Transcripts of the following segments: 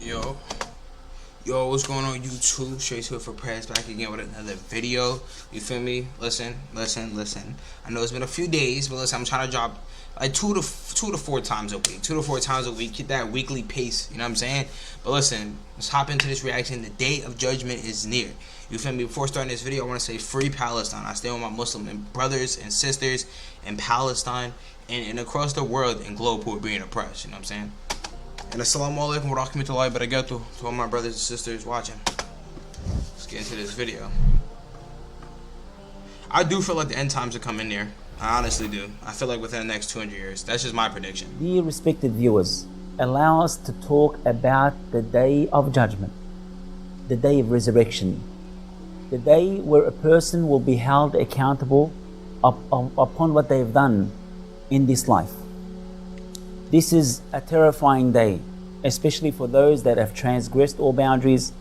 Yo, what's going on YouTube? Straight to it for prayers, back again with another video. You feel me? Listen. I know it's been a few days, but listen, I'm trying to drop like two to four times a week. 2 to 4 times a week. Keep that weekly pace. You know what I'm saying? But listen, let's hop into this reaction. The day of judgment is near. You feel me? Before starting this video, I want to say free Palestine. I stand with my Muslim brothers and sisters in Palestine and across the world and globe who are being oppressed. You know what I'm saying? And assalamu alaikum wa rahmatullahi wa barakatuh to all my brothers and sisters watching. Let's get into this video. I do feel like the end times are coming near. I honestly do. I feel like within the next 200 years. That's just my prediction. Dear respected viewers, allow us to talk about the day of judgment, the day of resurrection, the day where a person will be held accountable upon what they have done in this life. This is a terrifying day, especially for those that have transgressed all boundaries.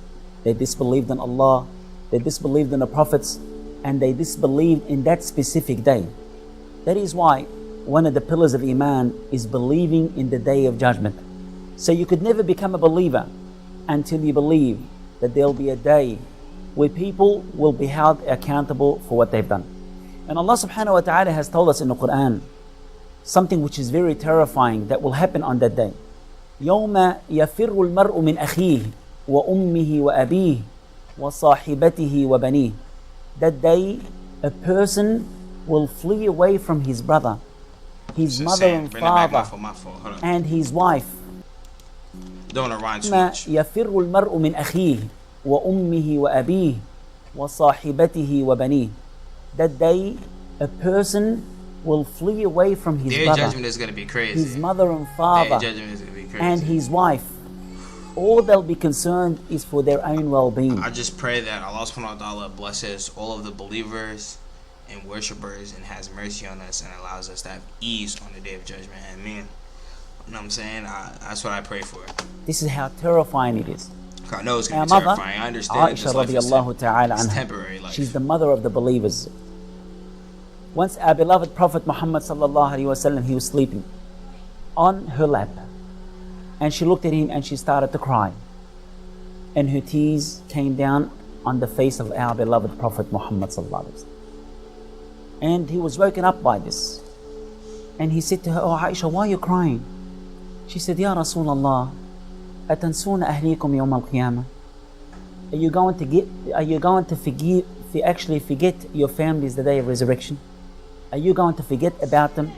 They disbelieved in Allah, they disbelieved in the prophets, and they disbelieved in that specific day. That is why one of the pillars of Iman is believing in the day of judgment. So you could never become a believer until you believe that there will be a day where people will be held accountable for what they've done. And Allah subhanahu wa ta'ala has told us in the Quran something which is very terrifying that will happen on that day. يَوْمَ يَفِرُّ الْمَرْءُ مِنْ أَخِيهِ وَأُمِّهِ وَأَبِيهِ وَصَاحِبَتِهِ وَبَنِيهِ. That day, a person will flee away from his brother, his mother and father, and his wife. Don't rhyme too much. يَفِرُّ الْمَرْءُ مِنْ أَخِيهِ وَأُمِّهِ وَأَبِيهِ وَصَاحِبَتِهِ وَبَنِيهِ. That day, a person will flee away from his brother. Their judgment is going to be crazy. His mother and father. Their judgment is going to be crazy. And his wife. All they'll be concerned is for their own well-being. I just pray that Allah subhanahu wa ta'ala blesses all of the believers and worshippers and has mercy on us and allows us to have ease on the day of judgment. Amen. You know what I'm saying? That's what I pray for. This is how terrifying it is. I know it's going to be terrifying. I understand Aisha radiallahu ta'ala it's anha, temporary life. she's the mother of the believers. Once our beloved Prophet Muhammad sallallahu alaihi wasallam, he was sleeping on her lap, and she looked at him and she started to cry, and her tears came down on the face of our beloved Prophet Muhammad sallallahu alaihi wasallam. And he was woken up by this, and he said to her, "Oh Aisha, why are you crying?" She said, "Ya Rasulullah, atansuna ahlikum yawm al-qiyamah? Are you going to actually forget your families the day of resurrection? Are you going to forget about them?"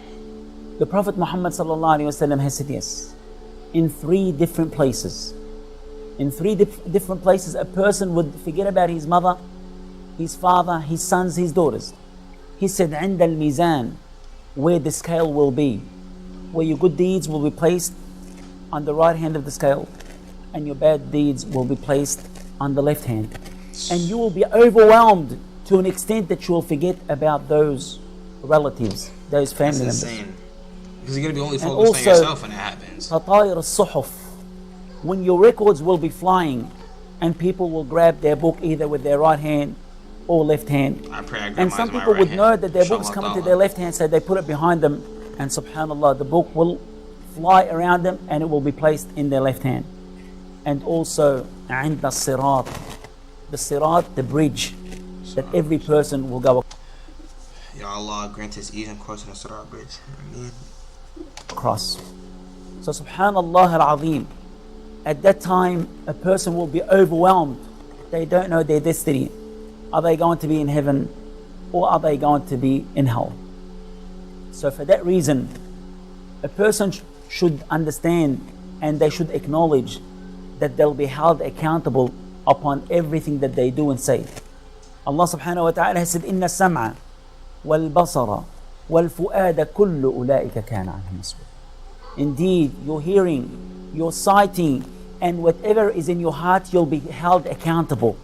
The Prophet Muhammad sallallahu alaihi wasallam has said yes. In 3 different places. In 3 different places, a person would forget about his mother, his father, his sons, his daughters. He said, عند الميزان, where the scale will be, where your good deeds will be placed on the right hand of the scale, and your bad deeds will be placed on the left hand. And you will be overwhelmed to an extent that you will forget about those relatives, those family members. That's insane. Because you're going to be only focused on yourself when it happens. فطائر الصحف, when your records will be flying and people will grab their book either with their right hand or left hand. And some people would know that their book's coming to their left hand, so they put it behind them, and subhanallah, the book will fly around them and it will be placed in their left hand. And also عند الصراط, the sirat, the bridge that every person will go Ya Allah, grant us ease and crossing the sirat bridge. Amen. Across. So subhanallah al-azim, at that time a person will be overwhelmed. They don't know their destiny. Are they going to be in heaven or are they going to be in hell? So for that reason, a person should understand and they should acknowledge that they'll be held accountable upon everything that they do and say. Allah subhanahu wa ta'ala has said, إِنَّ السَّمْعَ وَالْبَصَرَ وَالْفُؤَادَ كُلُّ أُولَٰئِكَ كَانَ عَنْهُ مَسْئُولًا. Indeed, your hearing, your sighting, and whatever is in your heart, you'll be held accountable.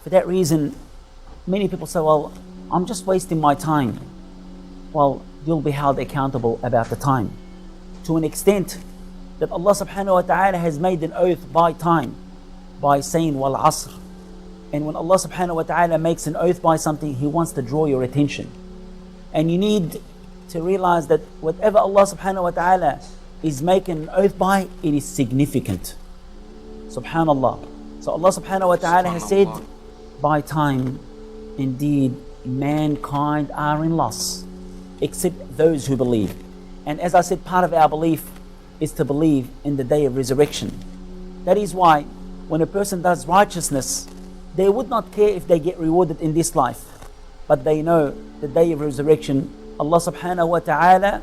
For that reason, many people say, well, I'm just wasting my time. Well, you'll be held accountable about the time, to an extent that Allah subhanahu wa ta'ala has made an oath by time, by saying wal asr. And when Allah subhanahu wa ta'ala makes an oath by something, He wants to draw your attention. And you need to realize that whatever Allah subhanahu wa ta'ala is making an oath by, it is significant. Subhanallah. So Allah subhanahu wa ta'ala has said, Subhanallah. by time, indeed, mankind are in loss, except those who believe. And as I said, part of our belief is to believe in the day of resurrection. That is why when a person does righteousness, they would not care if they get rewarded in this life, but they know the day of resurrection, Allah subhanahu wa ta'ala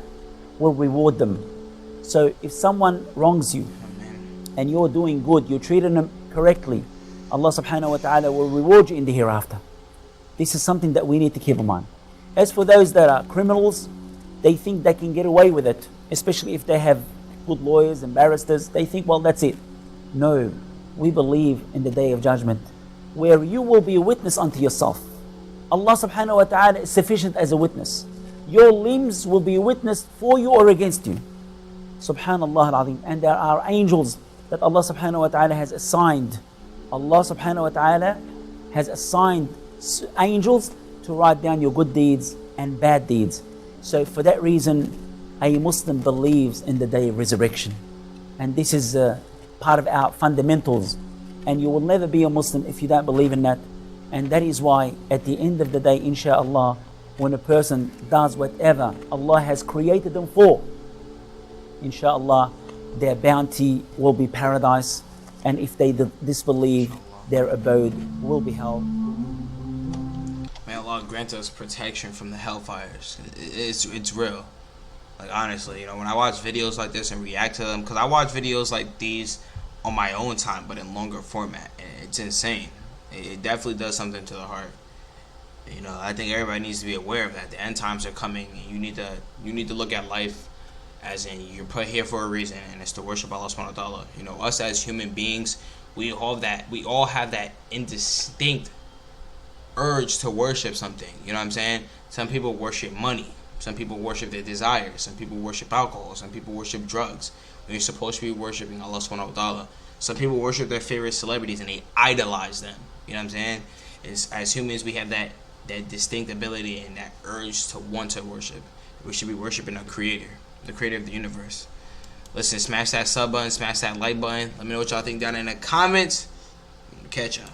will reward them. So if someone wrongs you and you're doing good, you're treating them correctly, Allah subhanahu wa ta'ala will reward you in the hereafter. This is something that we need to keep in mind. As for those that are criminals, they think they can get away with it, especially if they have good lawyers and barristers. They think, well, that's it. No, we believe in the day of judgment, where you will be a witness unto yourself. Allah subhanahu wa ta'ala is sufficient as a witness. Your limbs will be a witness for you or against you. Subhanallah al-Azim. And there are angels that Allah subhanahu wa ta'ala has assigned. Allah subhanahu wa ta'ala has assigned angels to write down your good deeds and bad deeds. So for that reason, a Muslim believes in the day of resurrection. And this is part of our fundamentals. And you will never be a Muslim if you don't believe in that. And that is why at the end of the day, inshaAllah, when a person does whatever Allah has created them for, inshaAllah, their bounty will be paradise. And if they disbelieve, their abode will be hell. May Allah grant us protection from the hellfires. It's real. Like, honestly, you know, when I watch videos like this and react to them, because I watch videos like these on my own time, but in longer format, and it's insane. It definitely does something to the heart. You know, I think everybody needs to be aware of that. The end times are coming, and you need to look at life as in you're put here for a reason, and it's to worship Allah subhanahu wa ta'ala. You know, us as human beings, we all have that indistinct urge to worship something. You know what I'm saying? Some people worship money. Some people worship their desires. Some people worship alcohol. Some people worship drugs. When you're supposed to be worshiping Allah subhanahu wa ta'ala. Some people worship their favorite celebrities and they idolize them. You know what I'm saying? As humans, we have that distinct ability and that urge to want to worship. We should be worshiping our creator, the creator of the universe. Listen, smash that sub button, smash that like button. Let me know what y'all think down in the comments. Catch y'all.